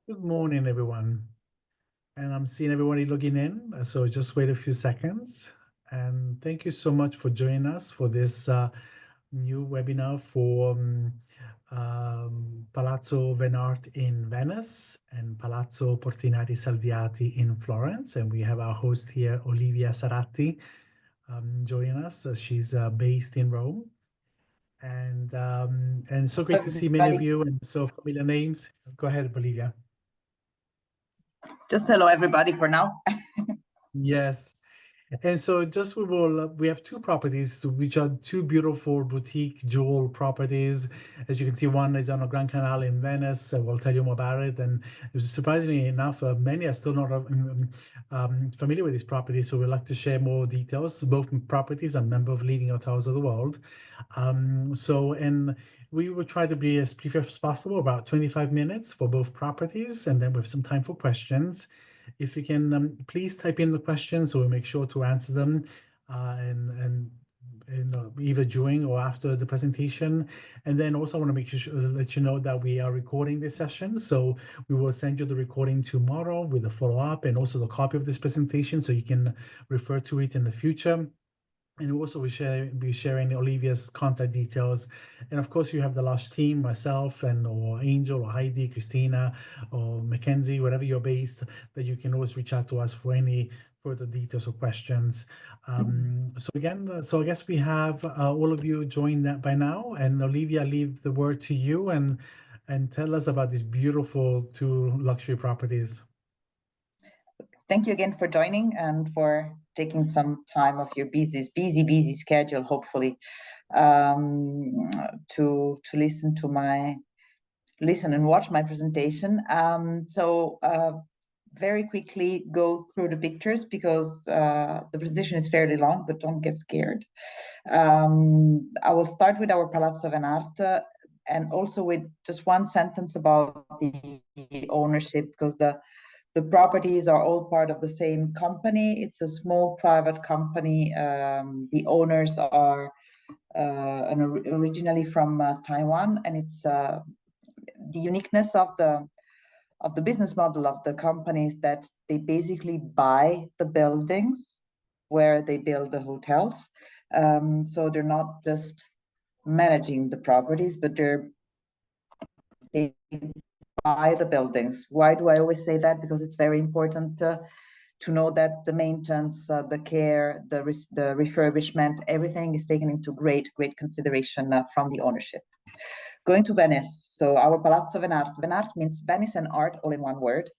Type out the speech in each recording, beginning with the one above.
Good morning, everyone. And I'm seeing everybody logging in. So just wait a few seconds. And thank you so much for joining us for this new webinar for Palazzo Venart in Venice and Palazzo Portinari Salviati in Florence. And we have our host here, Olivia Saratti, joining us. She's based in Rome. And so great to see many of Everybody. you and so familiar names. Go ahead, Olivia. Just hello, everybody, for now. Yes. And so just we have two properties which are two beautiful boutique jewel properties. As you can see, one is on the Grand Canal in Venice. We'll tell you more about it. And surprisingly enough, many are still not familiar with these properties. So we'd like to share more details. Both properties are member of leading hotels of the world. And we will try to be as brief as possible, about 25 minutes for both properties, and then with some time for questions. If you can, please type in the questions so we'll make sure to answer them and either during or after the presentation. And then also I want to make sure let you know that we are recording this session. So we will send you the recording tomorrow with a follow-up and also the copy of this presentation so you can refer to it in the future. And also we be sharing Olivia's contact details. And of course you have the Lush team, myself or Angel or Heidi, Christina or Mackenzie, wherever you're based, that you can always reach out to us for any further details or questions. So I guess we have all of you joined that by now. And Olivia, I leave the word to you and tell us about these beautiful two luxury properties. Thank you again for joining and for taking some time of your busy schedule, hopefully, to listen and watch my presentation. Very quickly go through the pictures because the presentation is fairly long, but don't get scared. I will start with our Palazzo Venart and also with just one sentence about the ownership, because the properties are all part of the same company. It's a small private company. The owners are originally from Taiwan, and it's the uniqueness of the business model of the company is that they basically buy the buildings where they build the hotels. So they're not just managing the properties, but they buy the buildings. Why do I always say that? Because it's very important to know that the maintenance, the care, the refurbishment, everything is taken into great consideration from the ownership. Going to Venice, so our Palazzo Venart. Venart means Venice and art all in one word.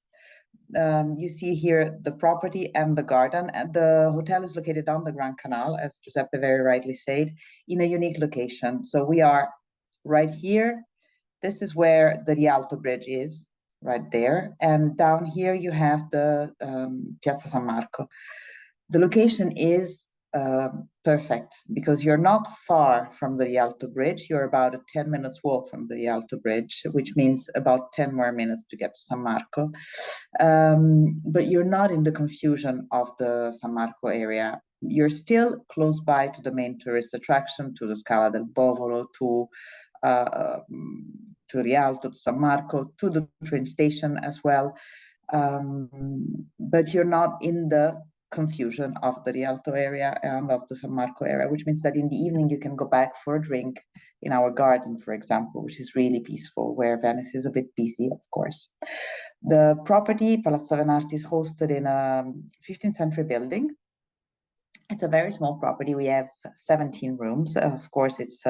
You see here the property and the garden. And the hotel is located on the Grand Canal, as Giuseppe very rightly said, in a unique location. So we are right here. This is where the Rialto Bridge is, right there. And down here you have the Piazza San Marco. The location is perfect because you're not far from the Rialto Bridge. You're about a 10 minutes walk from the Rialto Bridge, which means about 10 more minutes to get to San Marco. But you're not in the confusion of the San Marco area. You're still close by to the main tourist attraction, to the Scala del Bovolo, to Rialto, to San Marco, to the train station as well. But you're not in the confusion of the Rialto area and of the San Marco area, which means that in the evening you can go back for a drink in our garden, for example, which is really peaceful, where Venice is a bit busy, of course. The property, Palazzo Venart, is hosted in a 15th century building. It's a very small property. We have 17 rooms. Of course, it's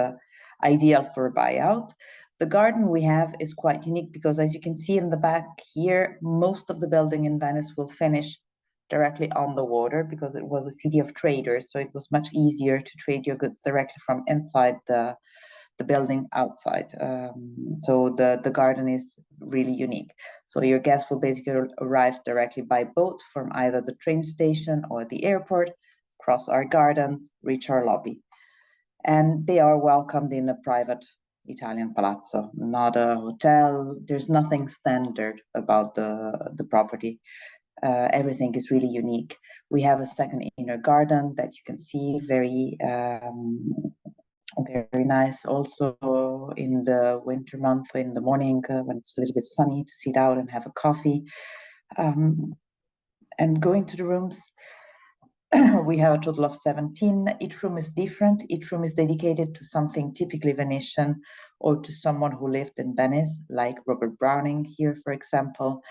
ideal for a buyout. The garden we have is quite unique because, as you can see in the back here, most of the building in Venice will finish directly on the water because it was a city of traders. So it was much easier to trade your goods directly from inside the building outside. So the garden is really unique. So your guests will basically arrive directly by boat from either the train station or the airport, cross our gardens, reach our lobby. And they are welcomed in a private Italian palazzo, not a hotel. There's nothing standard about the property. Everything is really unique. We have a second inner garden that you can see very Very nice also in the winter month, in the morning when it's a little bit sunny, to sit out and have a coffee. And going to the rooms, we have a total of 17. Each room is different. Each room is dedicated to something typically Venetian or to someone who lived in Venice, like Robert Browning here, for example.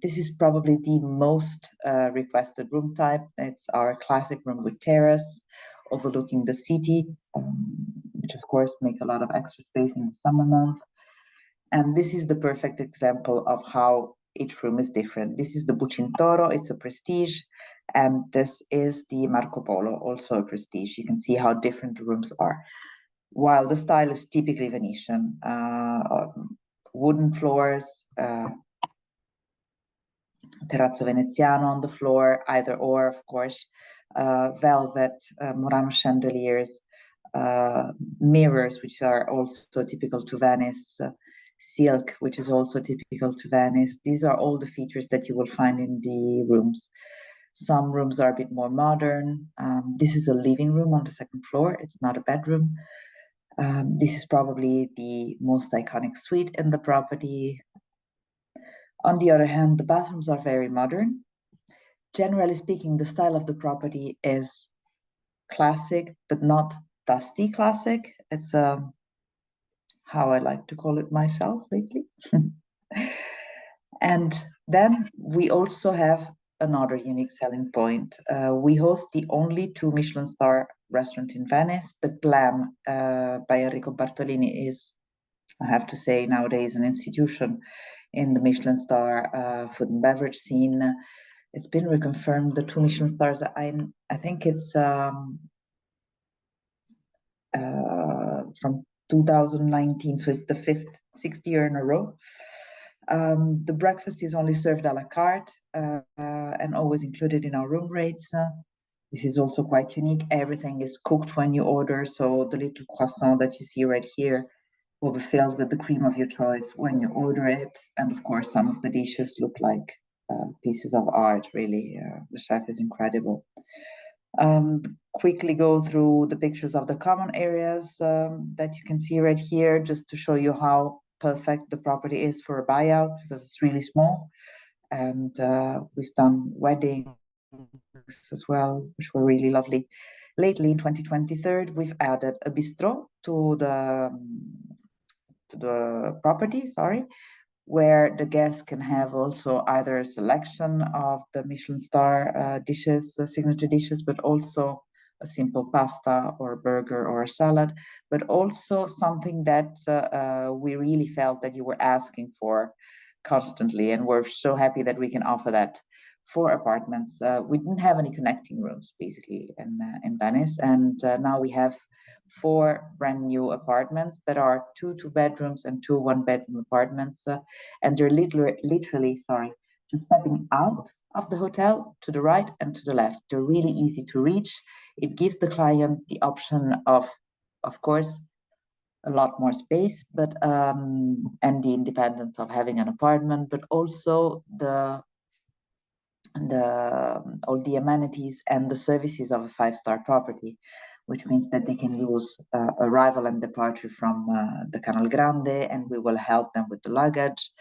This is probably the most requested room type. It's our classic room with terrace overlooking the city, which of course make a lot of extra space in the summer month. And this is the perfect example of how each room is different. This is the Bucintoro, it's a prestige, and this is the Marco Polo, also a prestige. You can see how different the rooms are. While the style is typically Venetian, wooden floors, terrazzo veneziano on the floor, either or, of course, velvet, Murano chandeliers, mirrors, which are also typical to Venice, silk, which is also typical to Venice. These are all the features that you will find in the rooms. Some rooms are a bit more modern. This is a living room on the second floor. It's not a bedroom. This is probably the most iconic suite in the property. On the other hand, the bathrooms are very modern. Generally speaking, the style of the property is classic, but not dusty classic. It's how I like to call it myself lately. And then we also have another unique selling point. We host the only 2 Michelin star restaurant in Venice. The Glam by Enrico Bartolini is, I have to say, nowadays an institution in the Michelin star food and beverage scene. It's been reconfirmed, the 2 Michelin stars. I think it's from 2019, so it's the sixth year in a row. The breakfast is only served a la carte and always included in our room rates. This is also quite unique. Everything is cooked when you order, so the little croissant that you see right here will be filled with the cream of your choice when you order it. And of course, some of the dishes look like pieces of art, really. The chef is incredible. Quickly go through the pictures of the common areas that you can see right here, just to show you how perfect the property is for a buyout, because it's really small. And we've done weddings as well, which were really lovely. Lately, in 2023, we've added a bistro to the property, where the guests can have also either a selection of the Michelin star dishes, signature dishes, but also a simple pasta or a burger or a salad, but also something that we really felt that you were asking for constantly, and we're so happy that we can offer that for apartments. We didn't have any connecting rooms basically in Venice, and now we have 4 brand new apartments that are 2 bedrooms and 2 one-bedroom apartments, and they're literally, just stepping out of the hotel to the right and to the left. They're really easy to reach. It gives the client the option of course, a lot more space, but and the independence of having an apartment, but also all the amenities and the services of a 5-star property, which means that they can use arrival and departure from the Canal Grande, and we will help them with the luggage.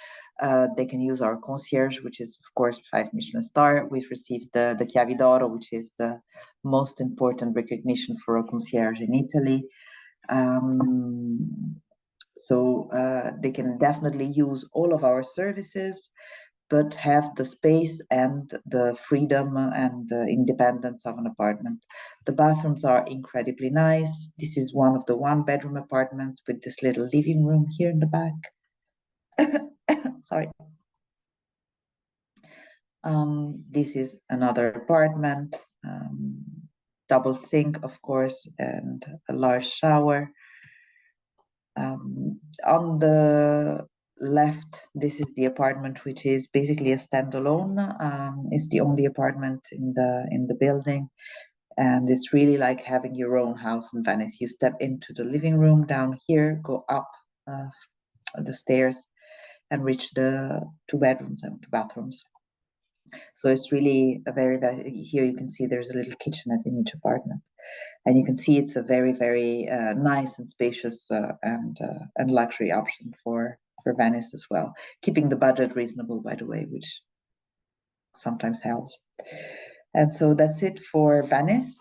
They can use our concierge, which is of course 5 Michelin star. We've received the Chiavi d'Oro, which is the most important recognition for a concierge in Italy. So they can definitely use all of our services, but have the space and the freedom and the independence of an apartment. The bathrooms are incredibly nice. This is one of the 1-bedroom apartments with this little living room here in the back. Sorry. This is another apartment, double sink, of course, and a large shower. On the left, this is the apartment, which is basically a standalone. It's the only apartment in the building, and it's really like having your own house in Venice. You step into the living room down here, go up the stairs, and reach the 2 bedrooms and 2 bathrooms. So it's really a very, here you can see there's a little kitchenette in each apartment. And you can see it's a very nice and spacious and luxury option for Venice as well. Keeping the budget reasonable, by the way, which sometimes helps. And so that's it for Venice.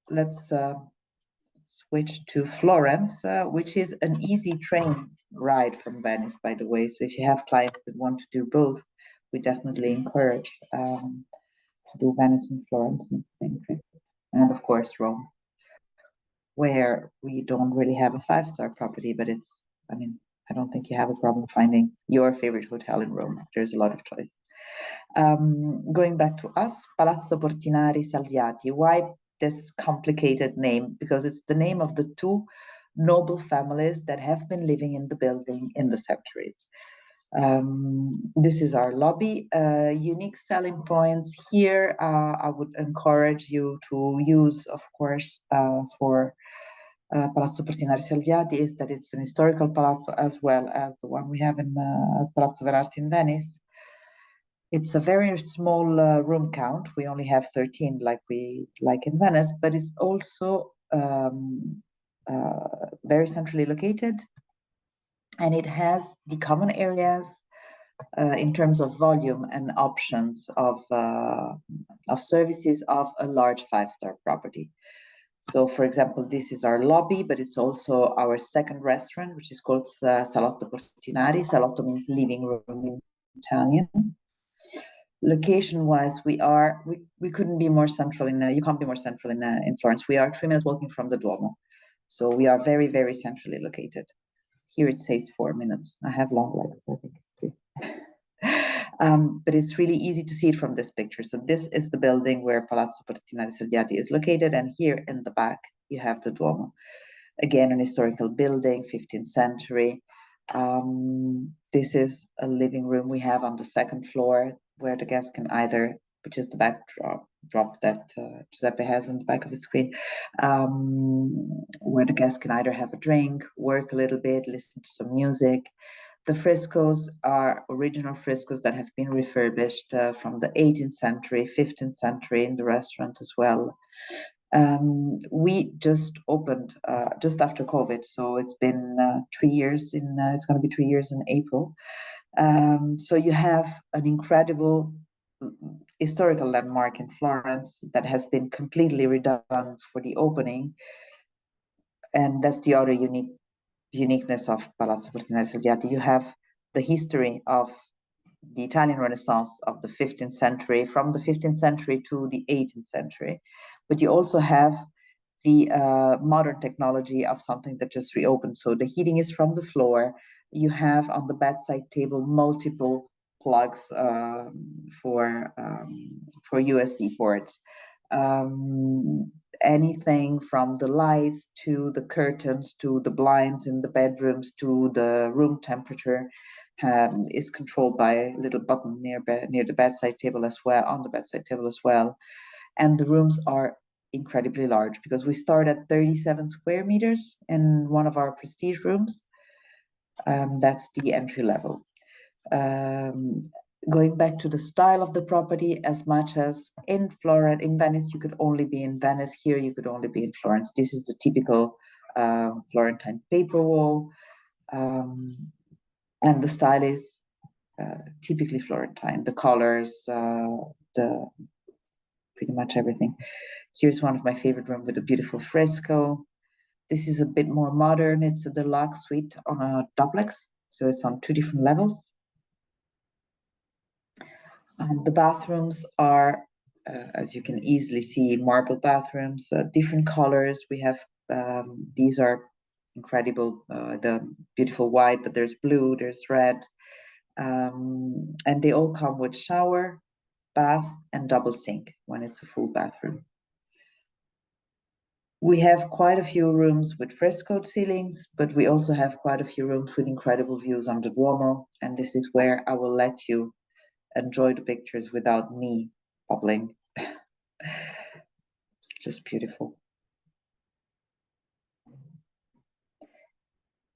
Let's switch to Florence, which is an easy train ride from Venice, by the way. So if you have clients that want to do both, we definitely encourage to do Venice and Florence in the same trip. And of course, Rome, where we don't really have a 5-star property, but it's, I mean, I don't think you have a problem finding your favorite hotel in Rome. There's a lot of choice. Going back to us, Palazzo Portinari Salviati. Why this complicated name? Because it's the name of the two noble families that have been living in the building in the centuries. This is our lobby. Unique selling points here. I would encourage you to use, of course, for Palazzo Portinari Salviati is that it's an historical palazzo as well as the one we have in as Palazzo Venart in Venice. It's a very small room count. We only have 13 like in Venice, but it's also very centrally located, and it has the common areas in terms of volume and options of services of a large 5-star property. So, for example, this is our lobby, but it's also our second restaurant, which is called Salotto Portinari. Salotto means living room in Italian. Location-wise, we couldn't be more central you can't be more central in Florence. We are 3 minutes walking from the Duomo, so we are very centrally located. Here it says 4 minutes. I have long legs, so I think it's 3. But it's really easy to see it from this picture. So this is the building where Palazzo Portinari Salviati is located, and here in the back you have the Duomo. Again, an historical building, 15th century. This is a living room we have on the second floor, where the guest can either, which is the backdrop that Giuseppe has on the back of the screen, where the guest can either have a drink, work a little bit, listen to some music. The frescoes are original frescoes that have been refurbished from the 18th century, 15th century in the restaurant as well. We just opened just after COVID, so it's been 3 years it's going to be 3 years in April. So you have an incredible historical landmark in Florence that has been completely redone for the opening, and that's the other uniqueness of Palazzo Portinari Salviati. You have the history of the Italian Renaissance of the 15th century, from the 15th century to the 18th century, but you also have the modern technology of something that just reopened. So the heating is from the floor. You have on the bedside table multiple plugs for USB ports. Anything from the lights to the curtains to the blinds in the bedrooms to the room temperature is controlled by a little button near the bedside table as well, on the bedside table as well. And the rooms are incredibly large because we start at 37 square meters in one of our prestige rooms. That's the entry level. Going back to the style of the property, as much as in Venice, you could only be in Venice. Here, you could only be in Florence. This is the typical Florentine paper wall. And the style is typically Florentine. The colors, pretty much everything. Here's one of my favorite rooms with a beautiful fresco. This is a bit more modern. It's a deluxe suite on a duplex, so it's on 2 different levels. The bathrooms are, as you can easily see, marble bathrooms, different colors. We have, these are incredible, the beautiful white, but there's blue, there's red, and they all come with shower, bath, and double sink when it's a full bathroom. We have quite a few rooms with frescoed ceilings, but we also have quite a few rooms with incredible views on the Duomo, and this is where I will let you enjoy the pictures without me bubbling. It's just beautiful.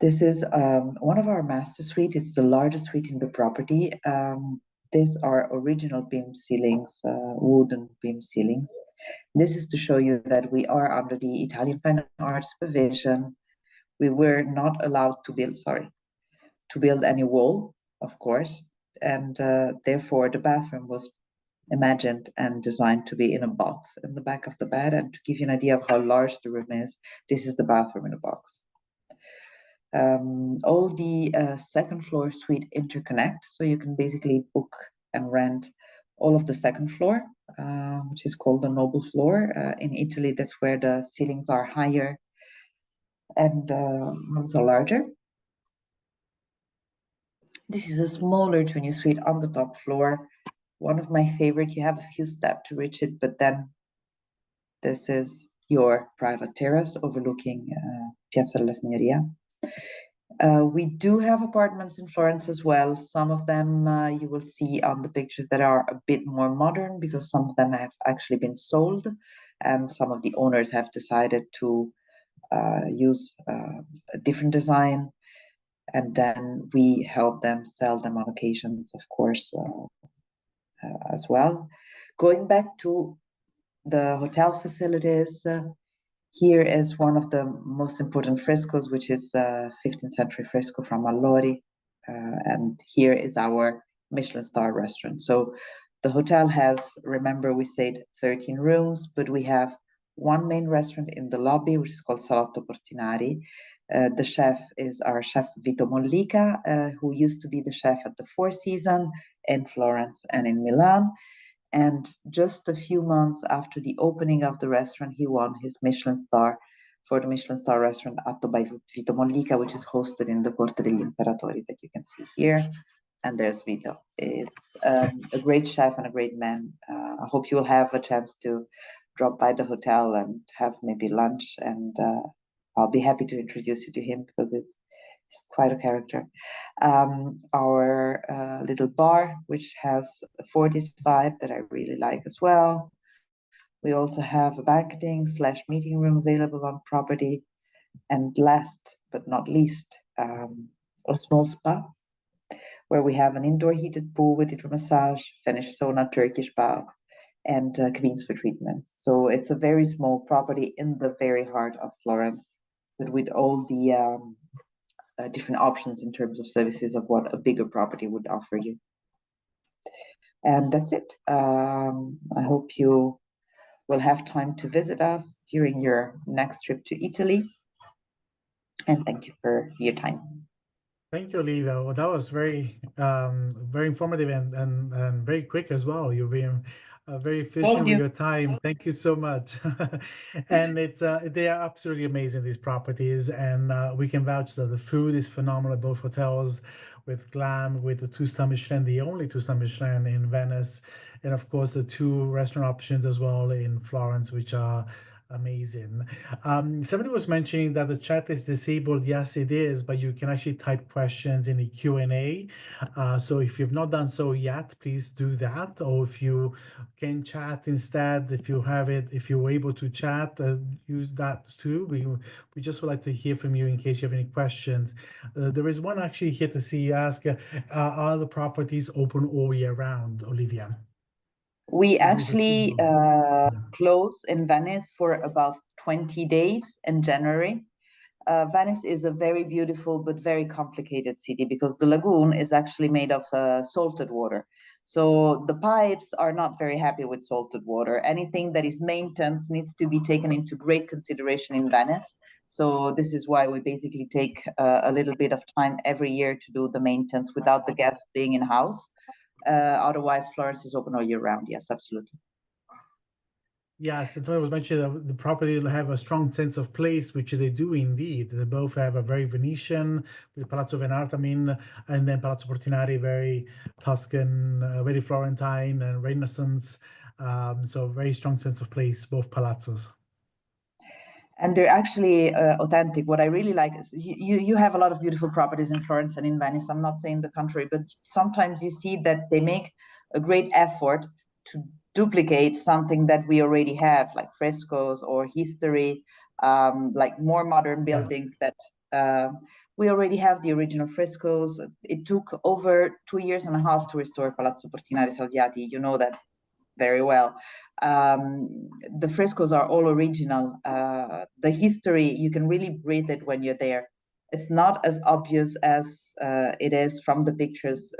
This is one of our master suites. It's the largest suite in the property. these are original beam ceilings, wooden beam ceilings. This is to show you that we are under the Italian Fine Arts supervision. We were not allowed to build any wall, of course, and therefore the bathroom was imagined and designed to be in a box in the back of the bed. And to give you an idea of how large the room is, this is the bathroom in a box. All the second floor suite interconnect, so you can basically book and rent all of the second floor, which is called the noble floor. In Italy, that's where the ceilings are higher and also larger. This is a smaller twin suite on the top floor. One of my favorite. You have a few steps to reach it, but then this is your private terrace overlooking Piazza della Signoria. We do have apartments in Florence as well. Some of them you will see on the pictures that are a bit more modern, because some of them have actually been sold, and some of the owners have decided to use a different design, and then we help them sell them on occasions, of course, as well. Going back to the hotel facilities, here is one of the most important frescoes, which is a 15th century fresco from Allori. And here is our Michelin star restaurant. So the hotel has, remember we said 13 rooms, but we have one main restaurant in the lobby, which is called Salotto Portinari. The chef is our chef Vito Mollica, who used to be the chef at the Four Seasons in Florence and in Milan. And just a few months after the opening of the restaurant, he won his Michelin star for the Michelin star restaurant Atto by Vito Mollica, which is hosted in the Corte degli Imperatori that you can see here. And there's Vito. Is a great chef and a great man. I hope you will have a chance to drop by the hotel and have maybe lunch, and I'll be happy to introduce you to him, because it's quite a character. Our little bar, which has a 40s vibe that I really like as well. We also have a banqueting/meeting room available on property. And last but not least, a small spa, where we have an indoor heated pool with hydromassage, Finnish sauna, Turkish bath, and cabins for treatments. So it's a very small property in the very heart of Florence, but with all the different options in terms of services of what a bigger property would offer you. And that's it. I hope you will have time to visit us during your next trip to Italy. And thank you for your time. Thank you, Olivia. Well, that was very informative and very quick as well. You're being very efficient with your time. Thank you so much. And it's they are absolutely amazing, these properties, and we can vouch that the food is phenomenal. Both hotels with glam, with the two-star Michelin, the only two-star Michelin in Venice, and of course the two restaurant options as well in Florence, which are amazing. Somebody was mentioning that the chat is disabled. Yes, it is, but you can actually type questions in the Q&A. So if you've not done so yet, please do that. Or if you can chat instead, if you're able to chat, use that too. We just would like to hear from you in case you have any questions. There is one actually here to see ask, are the properties open all year round, Olivia? We actually close in Venice for about 20 days in January. Venice is a very beautiful but very complicated city, because the lagoon is actually made of salted water. So the pipes are not very happy with salted water. Anything that is maintenance needs to be taken into great consideration in Venice. So this is why we basically take a little bit of time every year to do the maintenance without the guests being in house. Otherwise, Florence is open all year round. Yes, absolutely. Yes, and somebody was mentioning that the property will have a strong sense of place, which they do indeed. They both have a very Venetian, with Palazzo Venart, and then Palazzo Portinari, very Tuscan, very Florentine and Renaissance. So very strong sense of place, both palazzos. And they're actually authentic. What I really like is you have a lot of beautiful properties in Florence and in Venice. I'm not saying the contrary, but sometimes you see that they make a great effort to duplicate something that we already have, like frescoes or history, like more modern buildings that We already have the original frescoes. It took over 2.5 years to restore Palazzo Portinari Salviati. You know that very well. The frescoes are all original. The history, you can really breathe it when you're there. It's not as obvious as it is from the pictures,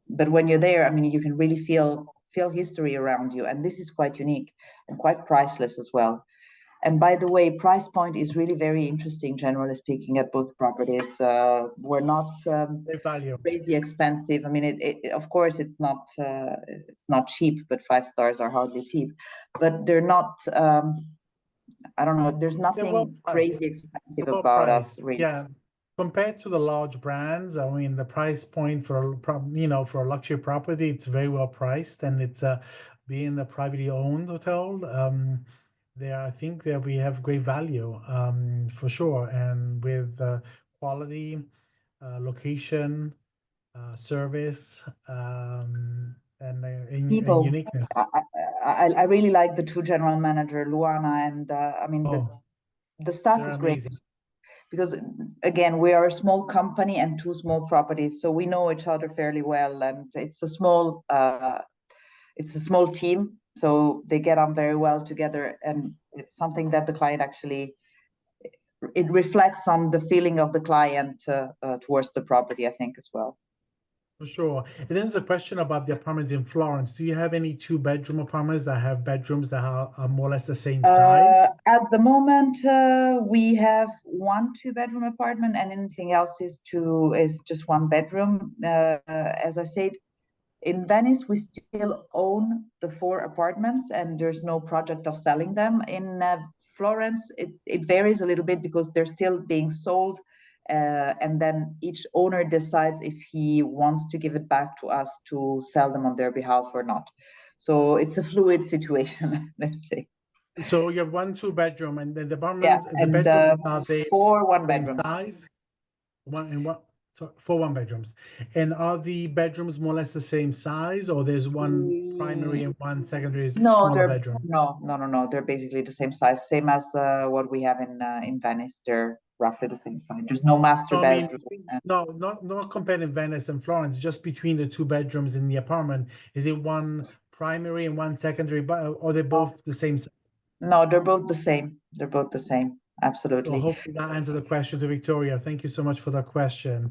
but when you're there, I mean, you can really feel history around you, and this is quite unique and quite priceless as well. And by the way, price point is really very interesting, generally speaking, at both properties. We're not value. crazy expensive. I mean, of course, it's not cheap, but 5 stars are hardly cheap. But they're not. I don't know. There's nothing crazy expensive about us, really. Yeah, compared to the large brands, I mean, the price point for for a luxury property, it's very well priced, and it's being a privately owned hotel. There, I think that we have great value, for sure, and with quality, location, service, and People, uniqueness. I really like the two general manager, Luana, and I mean the staff they're is great. amazing. Because again, we are a small company and two small properties, so we know each other fairly well, and it's a small team, so they get on very well together, and it's something that the client actually, it reflects on the feeling of the client towards the property, I think, as well. For sure. And then there's a question about the apartments in Florence. Do you have any 2-bedroom apartments that have bedrooms that are more or less the same size? At the moment, we have 1 2-bedroom apartment, and anything else is just 1 bedroom. As I said, in Venice, we still own the 4 apartments, and there's no project of selling them. In Florence, it varies a little bit because they're still being sold. And then each owner decides if he wants to give it back to us to sell them on their behalf or not. So it's a fluid situation, let's say. So you have 1 2-bedroom, and then the apartments, Yeah, the bedrooms are they 4 1 same bedrooms. size? So 4 1-bedrooms. And are the bedrooms more or less the same size, or there's 1 primary and 1 secondary smaller bedroom? No. They're basically the same size, same as what we have in Venice. They're roughly the same size. There's no master bedroom. No, not comparing Venice and Florence, just between the 2 bedrooms in the apartment. Is it 1 primary and 1 secondary, or they're both the same size? No, they're both the same. They're both the same. Absolutely. Well, hopefully that answered the question to Victoria. Thank you so much for that question.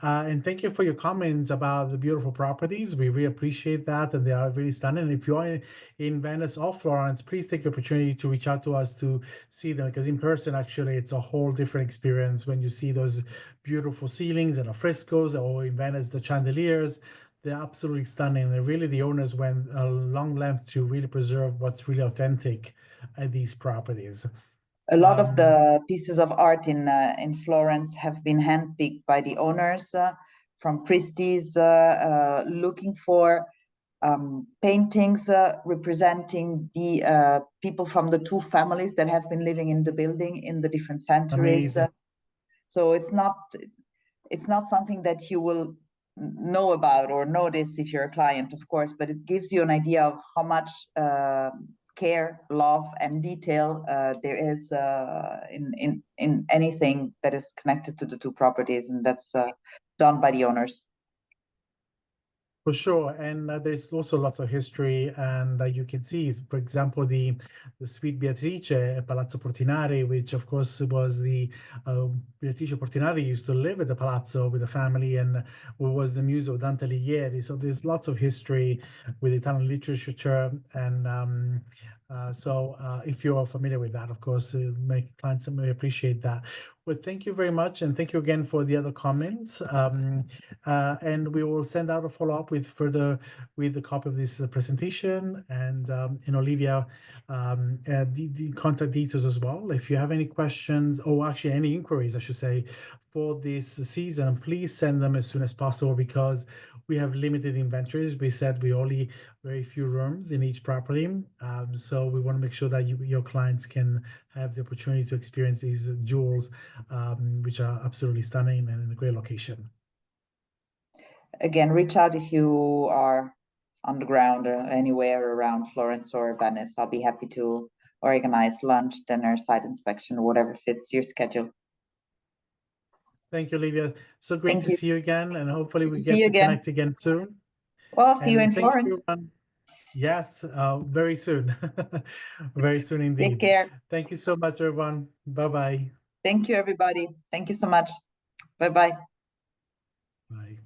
And thank you for your comments about the beautiful properties. We really appreciate that, and they are really stunning. If you are in Venice or Florence, please take the opportunity to reach out to us to see them, because in person, actually, it's a whole different experience when you see those beautiful ceilings and the frescoes, or in Venice, the chandeliers. They're absolutely stunning. And really, the owners went a long length to really preserve what's really authentic at these properties. A lot of the pieces of art in Florence have been handpicked by the owners from Christie's, looking for paintings representing the people from the 2 families that have been living in the building in the different centuries. So it's not something that you will know about or notice if you're a client, of course, but it gives you an idea of how much care, love, and detail there is in anything that is connected to the 2 properties, and that's done by the owners. For sure, and there's also lots of history, and you can see, for example, the Suite Beatrice at Palazzo Portinari, which of course was the Beatrice Portinari used to live at the Palazzo with the family, and was the muse of Dante Alighieri. So there's lots of history with Italian literature, and so if you are familiar with that, of course, my clients may appreciate that. Well, thank you very much, and thank you again for the other comments. And we will send out a follow-up with the copy of this presentation, and Olivia, the contact details as well. If you have any questions, or actually any inquiries, I should say, for this season, please send them as soon as possible, because we have limited inventories. We said we only very few rooms in each property, so we want to make sure that your clients can have the opportunity to experience these jewels, which are absolutely stunning and in a great location. Again, reach out if you are on the ground or anywhere around Florence or Venice. I'll be happy to organize lunch, dinner, site inspection, whatever fits your schedule. Thank you, Olivia. So great Thank to you. see you again, and hopefully Good we to see get you to again. connect again soon. Well, see you in And thanks Florence. everyone. Yes, very soon. Very soon Take indeed. care. Thank you so much, everyone. Bye-bye. Thank you, everybody. Thank you so much. Bye-bye. Bye.